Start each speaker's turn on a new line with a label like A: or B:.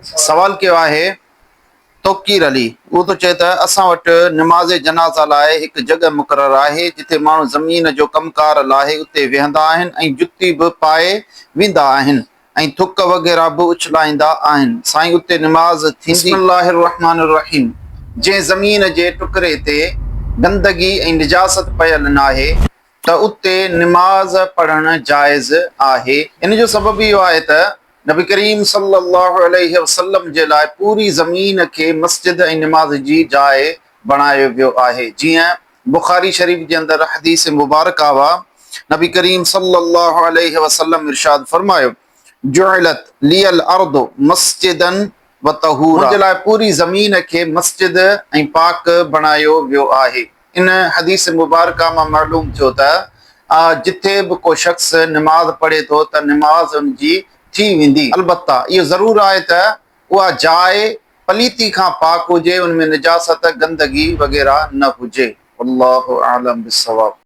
A: सवाल कयो आहे तौकीर अली। वो तो चए त असां वटि नमाज़ जनाज़ा लाइ हिकु जॻह मुक़ररु आहे जिथे माण्हू ज़मीन जो कमकार लाहे उते वेहंदा आहिनि ऐं जुती बि पाए वेंदा आहिनि ऐं थुक वग़ैरह बि उछलाईंदा आहिनि। साईं उते निमाज़ थींदी। बिस्मिल्लाहिर रहमानिर रहीम। जंहिं ज़मीन जे टुकड़े ते गंदगी ऐं निजासत पयल नाहे त उते निमाज़ पढ़णु जाइज़ आहे। इन जो सबब इहो आहे त नबी करीम सल्लल्लाहु अलैहि वसल्लम जे लाइ पूरी ज़मीन खे मस्जिद ऐं निमाज़ जी जाइ बणायो वियो आहे। जीअं बुखारी शरीफ़ जे अंदरि हदीस मुबारक वा नबी करीम सल्लल्लाहु अलैहि वसल्लम इरशाद फरमायो, जुइलत लियल अर्दु मस्जिदन व तहूरा। मुंहिंजे लाइ पूरी ज़मीन खे मस्जिद ऐं पाक बणायो वियो आहे। इन हदीस मुबारक मां मालूम थियो त जिथे बि को शख्स निमाज़ पढ़े थो त निमाज़ उनजी थी वेंदी। अलबत्ता इहो ज़रूर आहे त उहा जाइ पलीती खां पाक हुजे, उनमें निजासत गंदगी वग़ैरह न हुजे। अल्लाहु आलम बिस्सवाब।